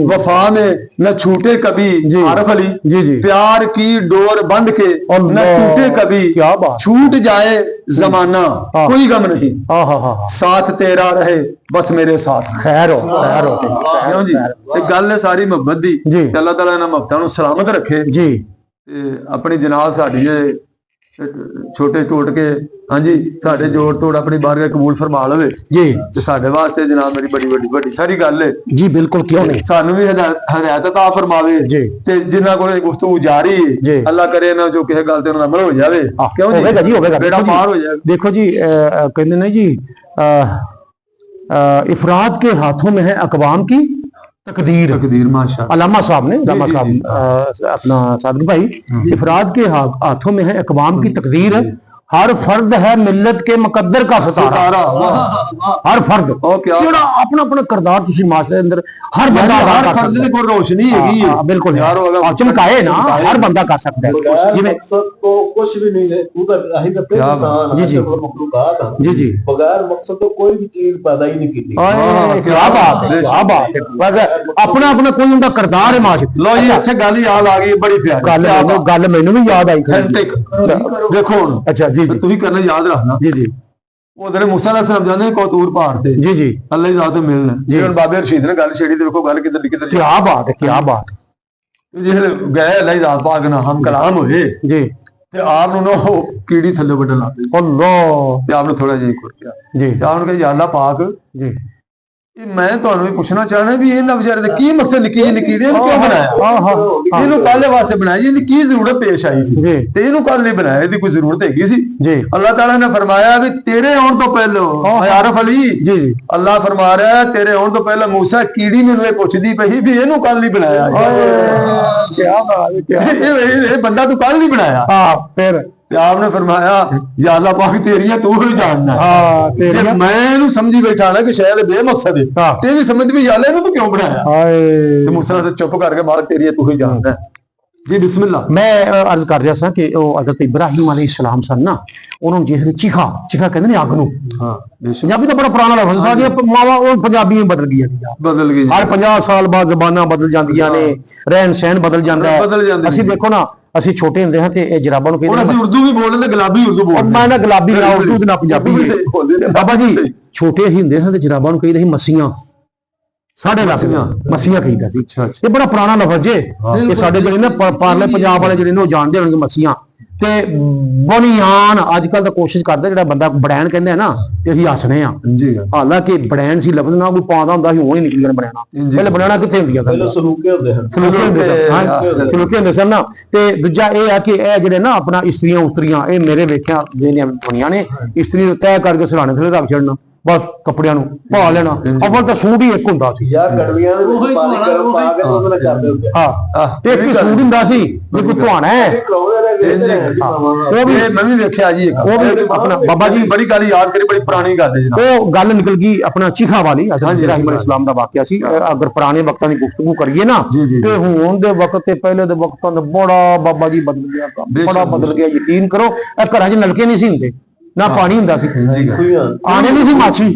वफा में न छूटे कभी। आरफ अली जी जी। प्यार की डोर बंध के न टूटे कभी। क्या बात। छूट जाए जमाना कोई गम नहीं, साथ तेरा रहे बस मेरे साथ। खैर हो, खैर हो। क्यों जी? एक गल है सारी मोहब्बत दी। अल्लाह ताला इन्हां मोहब्बतां नूं सलामत रखे जी। अपनी जनाब साडी छोटे टोट के हाँ जी साडे जोड़ तोड़ अपनी बारगाह कबूल फरमा लवे जी। ते साडे वास्ते जनाब मेरी बड़ी बड़ी सारी गल है जी। बिल्कुल, क्यों नहीं। सानू भी हदायत अता फरमावे जी। ते जिन्हां कोल गुफ्तगू जारी है अल्लाह करे ना जो किसी गल ते उन्हां अमल हो जावे। क्यों जी? होवेगा जी, होवेगा। बेड़ा पार हो जाए। देखो जी, कहते ने जी इफराद के हाथों में है अकवाम की तकदीर। माशा अल्लामा साहब ने, अल्लामा साहब अपना सादिक भाई, इफराद के हाथों में है अकवाम की तकदीर, हर फर्द है मिल्लत के मुकद्दर का सितारा। हर फर्द ਜਿਹੜਾ ਆਪਣਾ ਆਪਣਾ ਕਿਰਦਾਰ ਤੁਸੀਂ ਮਾਸ਼ਰੇ ਅੰਦਰ ਹਰ ਬੰਦਾ ਹਰ ਫਰਦ ਦੇ ਕੋਲ ਰੋਸ਼ਨੀ ਹੈਗੀ ਹੈ। ਬਿਲਕੁਲ ਯਾਰ, ਚਮਕਾਏ ਨਾ ਹਰ ਬੰਦਾ ਕਰ ਸਕਦਾ ਹੈ। ਜਿਵੇਂ ਮਕਸਦ ਤੋਂ ਕੁਝ ਵੀ ਨਹੀਂ ਹੈ, ਉਹਦਾ ਆਹੀ ਤਾਂ ਇਨਸਾਨ ਜੀ ਜੀ ਮਖਲੂਕਾਤ ਜੀ ਜੀ ਬਗੈਰ ਮਕਸਦ ਤੋਂ ਕੋਈ ਵੀ ਚੀਜ਼ ਪੈਦਾ ਹੀ ਨਹੀਂ ਕੀਤੀ। ਕੀ ਬਾਤ ਹੈ, ਕੀ ਬਾਤ ਹੈ। ਆਪਣਾ ਆਪਣਾ ਕੋਈ ਹੁੰਦਾ ਕਿਰਦਾਰ ਹੈ ਮਾਸ਼ਰੇ। ਲੋ ਜੀ ਇੱਥੇ ਗੱਲ ਯਾਦ ਆ ਗਈ ਬੜੀ ਪਿਆਰੀ ਗੱਲ ਮੈਨੂੰ ਵੀ ਯਾਦ ਆਈ। ਦੇਖੋ ਹੁਣ ਅੱਛਾ ਜੀ, ਤੁਸੀਂ ਕਰਨਾ ਯਾਦ ਰੱਖਣਾ ਜੀ ਜੀ। उधर मूसा अलैहिस्सलाम जाने कौतूर पहाड़ थे जी जी अल्लाह की जात मिलना जी। हुन बाबे रशीद ने गल छेड़ी, देखो गल किधर किधर। क्या बात है, क्या बात है। जिसले गए अल्लाह की जात पाक ना हम कलाम होए जी ते आप नु कीड़ी थल्ले वड्डन लग गई। अल्लाह। ते आपने थोड़ा जिहा खुरकिया जी। ते आपने कहा या अल्लाह पाक जी मैं ਤੁਹਾਨੂੰ ਵੀ ਪੁੱਛਣਾ ਚਾਹਣਾ ਵੀ ਇਹਨਾਂ ਵਿਚਾਰੇ ਦਾ ਕੀ ਮਕਸਦ, ਨਿੱਕੀ ਜਿਹੀ ਨਿੱਕੀ ਨੂੰ ਕਿਉਂ ਬਣਾਇਆ? ਇਹਨੂੰ ਕਾਹਦੇ ਵਾਸਤੇ ਬਣਾਇਆ ਜੀ? ਇਹਦੀ ਕੀ ਜ਼ਰੂਰਤ ਪੇਸ਼ ਆਈ ਸੀ ਤੇ ਇਹਨੂੰ ਕਾਹਦੇ ਲਈ ਬਣਾਇਆ? ਇਹਦੀ ਕੋਈ ਜ਼ਰੂਰਤ ਹੈਗੀ ਸੀ ਜੀ? ਅੱਲਾਹ ਤਾਲਾ ਨੇ ਫਰਮਾਇਆ ਵੀ ਤੇਰੇ ਆਉਣ ਤੋਂ ਪਹਿਲਾਂ ਆਰਫ ਅਲੀ ਜੀ ਅੱਲਾਹ ਫਰਮਾ ਰਿਹਾ ਤੇਰੇ ਆਉਣ ਤੋਂ ਪਹਿਲਾਂ ਮੂਸਾ ਕੀੜੀ ਮੈਨੂੰ ਇਹ ਪੁੱਛਦੀ ਪਈ ਵੀ ਇਹਨੂੰ ਕਾਹਦੇ ਲਈ ਬਣਾਇਆ? ਕੀ ਬਾਤ ਹੈ। ਇਹ ਬੰਦਾ ਤੂੰ ਕਾਹਦੇ ਲਈ ਬਣਾਇਆ? ਹਾਂ ਫਿਰ आपने फरमाया या अल्लाह पाक तेरियां तू ही जानना है। मैं इहनू समझी बैठा ना कि शायद बेमकसद है ते भी समझ भी या इहनू तू क्यों बनाया? ते मूसा ने चुप करके मार तेरियां तू ही जानदा है जी। बिस्मिल्लाह। मैं अर्ज कर रहा सा कि हज़रत इब्राहिम अलैहिस्सलाम सन ना, उन्होंने जिस चीखा कहते ने अग नूं। पंजाबी तो बड़ा पुराना लफ्ज़ साडी मावा वो पंजाबी में बदल गई हर 50 साल बाद ज़बानां बदल जांदियां ने, रहन सहन बदल जांदा है। ਅਸੀਂ ਦੇਖੋ ਨਾ, ਅਸੀਂ ਛੋਟੇ ਹੁੰਦੇ ਹਾਂ ਤੇ ਇਹ ਜਰਾਬਾਂ ਨੂੰ ਕਹਿੰਦੇ ਅਸੀਂ ਉਰਦੂ ਵੀ ਬੋਲਦੇ ਤੇ ਗੁਲਾਬੀ ਉਰਦੂ ਬੋਲਦੇ। ਮੈਂ ਨਾ ਗੁਲਾਬੀ ਨਾ ਉਰਦੂ ਤੇ ਨਾ ਪੰਜਾਬੀ। ਬਾਬਾ ਜੀ ਛੋਟੇ ਅਸੀਂ ਹੁੰਦੇ ਹਾਂ ਤੇ ਜਰਾਬਾਂ ਨੂੰ ਕਹਿੰਦੇ ਸੀ ਮੱਸੀਆਂ। ਸਾਡੇ ਮੱਸੀਆਂ ਕਹਿੰਦਾ ਸੀ। ਇਹ ਬੜਾ ਪੁਰਾਣਾ ਲਫ਼ਜ਼ ਜੇ। ਇਹ ਸਾਡੇ ਜਿਹੜੇ ਨਾ ਪਾਰਲੇ ਪੰਜਾਬ ਵਾਲੇ ਜਿਹੜੇ ਨੇ ਉਹ ਜਾਣਦੇ ਹੋਣਗੇ ਮੱਸੀਆਂ ਤੇ ਬਨੀਆਨ। ਅੱਜ ਕੱਲ ਤਾਂ ਕੋਸ਼ਿਸ਼ ਕਰਦਾ ਜਿਹੜਾ ਬੰਦਾ ਬੜੈਣ ਕਹਿੰਦੇ ਆ ਨਾ ਤੇ ਅਸੀਂ ਹੱਸਣੇ ਆ ਜੀ। ਹਾਲਾਂਕਿ ਬੜੈਣ ਸੀ ਲਫ਼ਜ਼ ਨਾ ਕੋਈ ਪਾਉਂਦਾ ਹੁੰਦਾ ਸੀ, ਹੁਣ ਹੀ ਨਿਕਲ ਬਣਾਣਾ। ਪਹਿਲੇ ਬਣਾਣਾ ਕਿੱਥੇ ਹੁੰਦੀਆਂ ਸਨ? ਸਲੂਕੇ ਹੁੰਦੇ ਹਨ, ਸਲੂਕੇ ਹੁੰਦੇ ਸਨ ਨਾ। ਤੇ ਦੂਜਾ ਇਹ ਆ ਕਿ ਇਹ ਜਿਹੜੇ ਨਾ ਆਪਣਾ ਇਸਤਰੀਆਂ ਉਸਤਰੀਆਂ ਇਹ ਮੇਰੇ ਵੇਖਿਆ ਜਿਹੜੀਆਂ ਬਣੀਆਂ ਨੇ, ਇਸਤਰੀ ਨੂੰ ਤੈਅ ਕਰਕੇ ਸਰਾਣੇ ਥੱਲੇ ਰੱਖ ਛੱਡਣਾ ਬਸ ਕੱਪੜਿਆਂ ਨੂੰ ਪਾ ਲੈਣਾ। ਅਵਲ ਤਾਂ ਸੂਟ ਹੀ ਇੱਕ ਹੁੰਦਾ ਸੀ ਯਾਰ ਗੜਵੀਆਂ ਦੇ ਵਿੱਚ ਪਾਣੀ ਗਰਮ ਪਾ ਕੇ ਉਹਦੇ ਨਾਲ ਕਰਦੇ ਹੁੰਦੇ ਹਾਂ, ਤੇ ਇੱਕ ਸੂਟ ਹੁੰਦਾ ਸੀ ਜੇ ਕੋਈ ਧਵਾਣਾ ਹੈ ਉਹ ਵੀ ਮੈਂ ਵੀ ਵੇਖਿਆ ਜੀ। ਉਹ ਵੀ ਆਪਣਾ ਬਾਬਾ ਜੀ ਬੜੀ ਗੱਲ ਯਾਦ ਕਰੀ, ਬੜੀ ਪੁਰਾਣੀ ਗੱਲ ਹੈ ਜੀ। ਉਹ ਗੱਲ ਨਿਕਲ ਗਈ ਆਪਣਾ ਚਿਖਾ ਵਾਲੀ ਇਬਰਾਹੀਮ ਅਲੈਹਿਸਲਾਮ ਦਾ ਵਾਕਿਆ ਸੀ। ਅਗਰ ਪੁਰਾਣੇ ਵਕਤਾਂ ਦੀ ਗੁਫ਼ਤਗੂ ਕਰੀਏ ਨਾ ਤੇ ਹੁਣ ਦੇ ਵਕਤ ਤੇ ਪਹਿਲੇ ਦੇ ਵਕਤਾਂ ਦਾ ਬੜਾ ਬਾਬਾ ਜੀ ਬਦਲ ਗਿਆ, ਬੜਾ ਬਦਲ ਗਿਆ। ਯਕੀਨ ਕਰੋ ਇਹ ਘਰਾਂ 'ਚ ਨਲਕੇ ਨਹੀਂ ਸੀ ਹੁੰਦੇ, ਨਾ ਪਾਣੀ ਹੁੰਦਾ ਸੀ, ਆਣੇ ਨਹੀਂ ਸੀ,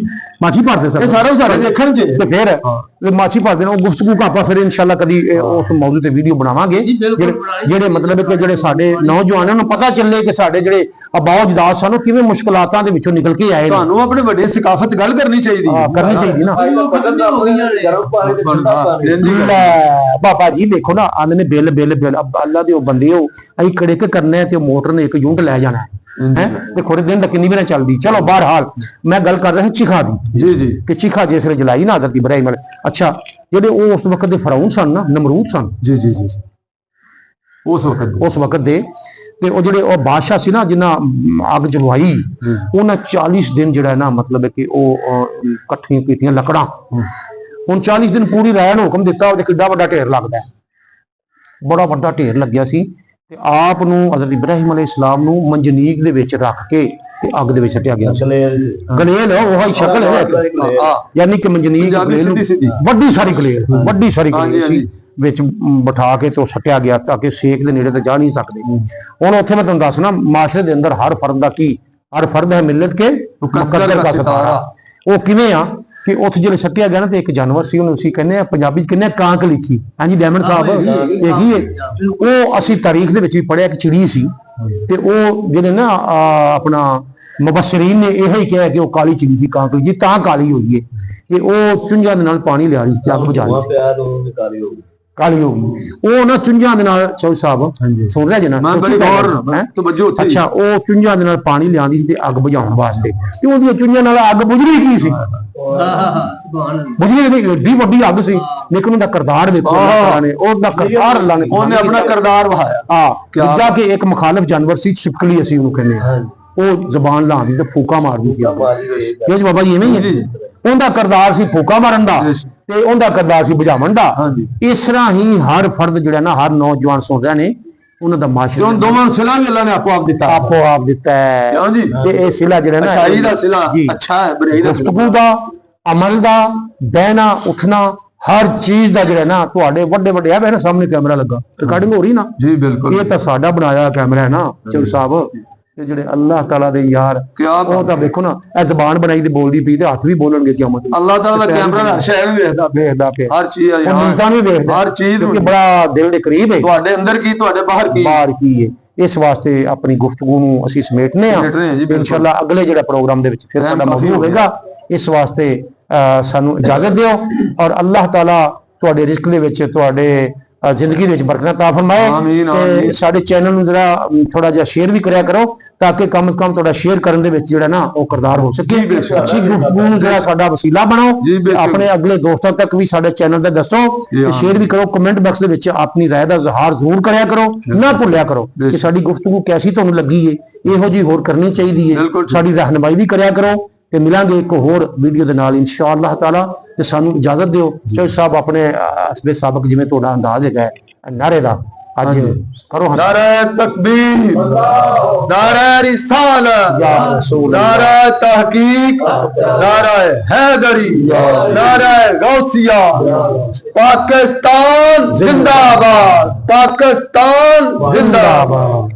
ਮਾਛੀ ਭਰਦੇ ਸਨ। ਇਹ ਸਾਰੇ ਦੇਖਣ 'ਚ ਤੇ ਫਿਰ ਮਾਛੀ ਭਰਦੇ ਨੇ। ਉਹ ਗੁਫ਼ਤਗੂ ਆਪਾਂ ਫਿਰ ਇਨਸ਼ਾਅੱਲਾ ਕਦੀ ਉਸ ਮੌਜੂ ਤੇ ਵੀਡੀਓ ਬਣਾਵਾਂਗੇ, ਜਿਹੜੇ ਮਤਲਬ ਕਿ ਜਿਹੜੇ ਸਾਡੇ ਨੌਜਵਾਨਾਂ ਨੂੰ ਪਤਾ ਚੱਲੇ ਕਿ ਸਾਡੇ ਜਿਹੜੇ ਅਬਾਓ ਅਜਦਾਦ ਸਨ ਉਹ ਕਿਵੇਂ ਮੁਸ਼ਕਲਾਤਾਂ ਦੇ ਵਿੱਚੋਂ ਨਿਕਲ ਕੇ ਆਏ। ਤੁਹਾਨੂੰ ਆਪਣੇ ਵੱਡੇ ਸਕਾਫਤ ਗੱਲ ਕਰਨੀ ਚਾਹੀਦੀ ਹੈ, ਕਰਨੀ ਚਾਹੀਦੀ ਨਾ। ਬਾਬਾ ਜੀ ਦੇਖੋ ਨਾ ਆਂਦੇ ਨੇ ਬਿੱਲ ਅੱਲਾ ਦੇ ਉਹ ਬੰਦੇ ਹੋ ਅਸੀਂ ਕੜਿਕ ਕਰਨੇ ਤੇ ਮੋਟਰ ਨੇ ਇੱਕ ਯੂਨਿਟ ਲੈ ਜਾਣਾ ਹੈ ਤੇ ਖੋਰੇ ਦਿਨ ਤੱਕ ਕਿੰਨੀ ਵਾਰ ਚੱਲਦੀ। ਚਲੋ ਬਹਰਹਾਲ ਮੈਂ ਗੱਲ ਕਰ ਰਿਹਾ ਚਿਖਾ ਦੀ ਜੀ ਕਿ ਚਿਖਾ ਜਿਸ ਵੇਲੇ ਜਲਾਈ ਨਾ ਹਜ਼ਰਤ ਇਬਰਾਹੀਮ ਵਾਲੇ। ਅੱਛਾ ਜਿਹੜੇ ਉਹ ਉਸ ਵਕਤ ਦੇ ਫਰਾਊਨ ਸਨ ਨਾ, ਨਮਰੂਦ ਸਨ ਜੀ ਉਸ ਵਕਤ ਦੇ, ਤੇ ਉਹ ਜਿਹੜੇ ਉਹ ਬਾਦਸ਼ਾਹ ਸੀ ਨਾ ਜਿਨ੍ਹਾਂ ਅੱਗ ਜਲਵਾਈ, ਉਹਨਾਂ 40 ਦਿਨ ਜਿਹੜਾ ਨਾ ਮਤਲਬ ਕਿ ਉਹ ਇਕੱਠੀਆਂ ਕੀਤੀਆਂ ਲੱਕੜਾਂ। ਹੁਣ 40 ਦਿਨ ਪੂਰੀ ਰਾਇ ਨੂੰ ਹੁਕਮ ਦਿੱਤਾ, ਉਹਦੇ ਕਿੱਡਾ ਵੱਡਾ ਢੇਰ ਲੱਗਦਾ, ਬੜਾ ਵੱਡਾ ਢੇਰ ਲੱਗਿਆ ਸੀ। ਤੇ ਆਪ ਨੂੰ ਹਜ਼ਰਤ ਇਬਰਾਹੀਮ ਅਲੈਹਿਸਲਾਮ ਨੂੰ ਮੰਜਨੀਕ ਦੇ ਵਿੱਚ ਰੱਖ ਕੇ ਤੇ ਅੱਗ ਦੇ ਵਿੱਚ ਸੱਟਿਆ ਗਿਆ। ਗਲੇਲ ਉਹ ਹੀ ਸ਼ਕਲ ਹੈ, ਯਾਨੀ ਕਿ ਮੰਜਨੀਕ ਵੱਡੀ ਸਾਰੀ ਗਲੇਲ ਸੀ ਵਿੱਚ ਬਿਠਾ ਕੇ ਤੇ ਸੱਟਿਆ ਗਿਆ ਤਾਂ ਕਿ ਸੇਕ ਦੇ ਨੇੜੇ ਤੇ ਜਾ ਨਹੀਂ ਸਕਦੇ। ਹੁਣ ਉੱਥੇ ਮੈਂ ਤੁਹਾਨੂੰ ਦੱਸਣਾ ਮਾਸ਼ਰੇ ਦੇ ਅੰਦਰ ਹਰ ਫਰਦ ਦਾ ਕੀ, ਹਰ ਫਰਦ ਹੈ ਮਿਲਤ ਕੇ ਮੁਕੱਦਰ ਦਾ ਸਿਤਾਰਾ। ਉਹ ਕਿਵੇਂ ਆ ਕਿ ਉੱਥੇ ਜਿਹੜੇ ਸੱਟਿਆ ਗਿਆ ਨਾ ਤੇ ਇੱਕ ਜਾਨਵਰ ਸੀ, ਉਹਨੂੰ ਅਸੀਂ ਕਹਿੰਦੇ ਆ ਪੰਜਾਬੀ ਚ ਕਹਿੰਦੇ ਆ ਕਾਂਕ ਲਿਖੀ। ਹਾਂਜੀ ਡਾਇਮੰਡ ਸਾਹਿਬ ਹੈਗੀ ਹੈ। ਉਹ ਅਸੀਂ ਤਾਰੀਖ ਦੇ ਵਿੱਚ ਵੀ ਪੜ੍ਹਿਆ ਕਿ ਚਿੜੀ ਸੀ, ਤੇ ਉਹ ਜਿਹੜੇ ਨਾ ਆਪਣਾ ਮੁਬਸ਼ਰੀਨ ਨੇ ਇਹ ਹੀ ਕਿਹਾ ਕਿ ਉਹ ਕਾਲੀ ਚਿੜੀ ਸੀ, ਕਾਂਕ ਲਿਖੀ ਤਾਂ ਕਾਲੀ ਹੋਈ ਹੈ ਕਿ ਉਹ ਚੁੰਝਾਂ ਦੇ ਨਾਲ ਪਾਣੀ ਲਿਆ ਰਹੀ ਸੀ, ਅੱਗ ਬੁਝਾ ਰਹੀ ਸੀ, ਕਾਲੀ ਹੋ ਗਈ। ਉਹ ਨਾ ਚੁੰਝਾਂ ਦੇ ਨਾਲ ਚੌਧਰੀ ਸਾਹਿਬ ਸੁਣ ਰਿਹਾ ਜਨਾ, ਅੱਛਾ ਉਹ ਚੁੰਝਾਂ ਦੇ ਨਾਲ ਪਾਣੀ ਲਿਆਂਦੀ ਸੀ ਤੇ ਅੱਗ ਬੁਝਾਉਣ ਵਾਸਤੇ, ਤੇ ਉਹਦੀਆਂ ਚੁੰਝਾਂ ਨਾਲ ਅੱਗ ਬੁਝਦੀ ਕੀ ਸੀ, ਬੁਝਦੀ ਨਹੀਂ, ਏਡੀ ਵੱਡੀ ਅੱਗ ਸੀ। ਲੇਕਿਨ ਉਹਦਾ ਕਿਰਦਾਰ ਵੇਖੋ ਨੇ, ਉਹਦਾ ਕਿਰਦਾਰ ਅੱਲਾਹ ਨੇ, ਉਹਨੇ ਆਪਣਾ ਕਿਰਦਾਰ ਵਹਾਇਆ। ਹਾਂ ਜਾ ਕੇ ਇੱਕ ਮੁਖਾਲਿਫ ਜਾਨਵਰ ਸੀ, ਛਿਪਕਲੀ ਅਸੀਂ ਉਹਨੂੰ ਕਹਿੰਦੇ ਹਾਂ, ਉਹ ਜ਼ਬਾਨ ਲਾਉਂਦੀ ਤੇ ਫੂਕਾ ਮਾਰਦੀ ਸੀ। ਇਹ ਬਾਬਾ ਜੀ ਐਵੇਂ ਹੀ ਉਹਦਾ ਕਿਰਦਾਰ ਸੀ ਫੂਕਾ ਮਾਰਨ ਦਾ, ਤੇ ਉਹਦਾ ਕਿਰਦਾਰ ਸੀ ਬੁਝਾਉਣ ਦਾ। ਇਸ ਤਰ੍ਹਾਂ ਹੀ ਹਰ ਫਰਦ ਜਿਹੜਾ ਨਾ, ਹਰ ਨੌਜਵਾਨ ਸੁਣ ਰਿਹਾ ਨੇ, ਉਹਨਾਂ ਦਾ ਮਾਸ਼ਰ ਦੋਵਾਂ ਸਿਲਾ ਵੀ ਅੱਲਾਹ ਨੇ ਆਪੋ ਆਪ ਦਿੱਤਾ ਹੈ। ਤੇ ਇਹ ਸਿਲਾ ਜਿਹੜਾ ਨਾ ਅੱਛਾਈ ਦਾ ਸਿਲਾ ਅੱਛਾ ਹੈ, ਬੁਰਾਈ ਦਾ ਸਿਲਾ, ਗੁਫ਼ਤਗੂ ਦਾ, ਅਮਲ ਦਾ, ਬਹਿਣਾ ਉੱਠਣਾ, ਹਰ ਚੀਜ਼ ਦਾ ਜਿਹੜਾ ਨਾ ਤੁਹਾਡੇ ਵੱਡੇ ਵੱਡੇ ਆ ਸਾਹਮਣੇ ਕੈਮਰਾ ਲੱਗਾ, ਰਿਕਾਰਡਿੰਗ ਹੋ ਰਹੀ ਨਾ ਜੀ ਬਿਲਕੁਲ। ਇਹ ਤਾਂ ਸਾਡਾ ਬਣਾਇਆ ਕੈਮਰਾ ਹੈ ਨਾ ਚੌਧਰੀ ਸਾਹਿਬ, ਤੇ ਜਿਹੜੇ ਅੱਲਾਹ ਤਾਲਾ ਦੇ ਯਾਰ ਉਹ ਤਾਂ ਵੇਖੋ ਨਾ, ਇਹ ਜ਼ਬਾਨ ਬਣਾਈ ਤੇ ਬੋਲਦੀ ਪਈ ਤੇ ਹੱਥ ਵੀ ਬੋਲਣਗੇ ਕਿਆਮਤ। ਅੱਲਾਹ ਤਾਲਾ ਦਾ ਕੈਮਰਾ ਹਰ ਸ਼ੈ ਨੂੰ ਵੇਖਦਾ ਪਿਆ, ਹਰ ਚੀਜ਼ ਨਹੀਂ ਵੇਖਦਾ, ਹਰ ਚੀਜ਼ ਕਿਉਂਕਿ ਬੜਾ ਦਿਲ ਦੇ ਕਰੀਬ ਹੈ, ਤੁਹਾਡੇ ਅੰਦਰ ਕੀ ਤੁਹਾਡੇ ਬਾਹਰ ਕੀ ਹੈ। ਇਸ ਵਾਸਤੇ ਆਪਣੀ ਗੁਫ਼ਤਗੂ ਨੂੰ ਅਸੀਂ ਸਮੇਟਨੇ ਆ। ਇਨਸ਼ਾਅੱਲਾ ਅਗਲੇ ਜਿਹੜਾ ਪ੍ਰੋਗਰਾਮ ਦੇ ਵਿੱਚ ਫਿਰ ਸਾਡਾ ਮੌਜੂ ਹੋਵੇਗਾ। ਇਸ ਵਾਸਤੇ ਸਾਨੂੰ ਇਜਾਜ਼ਤ ਦਿਓ, ਔਰ ਅੱਲਾਹ ਤਾਲਾ ਤੁਹਾਡੇ ਰਿਜ਼ਕ ਦੇ ਵਿੱਚ, ਤੁਹਾਡੇ ਜ਼ਿੰਦਗੀ ਦੇ ਵਿੱਚ ਬਰਕਤ ਅਤਾ ਫਰਮਾਏ। ਤੇ ਸਾਡੇ ਚੈਨਲ ਨੂੰ ਜਿਹੜਾ ਥੋੜਾ ਜਿਹਾ ਸ਼ੇਅਰ ਵੀ ਕਰਿਆ ਕਰੋ, ਤਾਂ ਕਿ ਕਮ ਸੇ ਕਮ ਤੁਹਾਡਾ ਸ਼ੇਅਰ ਕਰਨ ਦੇ ਵਿੱਚ ਜਿਹੜਾ ਨਾ ਉਹ ਕਿਰਦਾਰ ਹੋ ਸਕੇ। ਅੱਛੀ ਗੁਫ਼ਤਗੂ ਨੂੰ ਜਿਹੜਾ ਸਾਡਾ ਵਸੀਲਾ ਬਣਾਓ। ਆਪਣੇ ਅਗਲੇ ਦੋਸਤਾਂ ਤੱਕ ਵੀ ਸਾਡੇ ਚੈਨਲ ਤੇ ਦੱਸੋ ਤੇ ਸ਼ੇਅਰ ਵੀ ਕਰੋ। ਕਮੈਂਟ ਬਾਕਸ ਦੇ ਵਿੱਚ ਆਪਣੀ ਰਾਏ ਦਾ ਇਜ਼ਹਾਰ ਜ਼ਰੂਰ ਕਰਿਆ ਕਰੋ, ਨਾ ਭੁੱਲਿਆ ਕਰੋ ਕਿ ਸਾਡੀ ਗੁਫ਼ਤਗੂ ਕੈਸੀ ਤੁਹਾਨੂੰ ਲੱਗੀ ਹੈ, ਇਹੋ ਜਿਹੀ ਹੋਰ ਕਰਨੀ ਚਾਹੀਦੀ ਹੈ। ਸਾਡੀ ਰਹਿਨਮਾਈ ਵੀ ਕਰਿਆ ਕਰੋ। ਤੇ ਮਿਲਾਂਗੇ ਇੱਕ ਹੋਰ ਵੀਡੀਓ ਦੇ ਨਾਲ ਇਨਸ਼ਾਅੱਲਾਹ ਤਾਲਾ। ਤੇ ਸਾਨੂੰ ਇਜਾਜ਼ਤ ਦਿਓ ਚੌਧਰੀ ਸਾਹਿਬ, ਆਪਣੇ ਅਸਲੇ ਸਾਬਕ ਜਿਵੇਂ ਤੁਹਾਡਾ ਅੰਦਾਜ਼ ਹੈਗਾ ਨਾਰੇ ਦਾ, ਅੱਜ ਕਰੋ। ਨਾਰਾ ਤਕਬੀਰ, ਨਾਰਾ ਰਿਸਾਲਤ, ਨਾਰਾ ਤहकीक, नारा हैदरी, नारा गौसिया। पाकिस्तान जिंदाबाद, पाकिस्तान जिंदाबाद।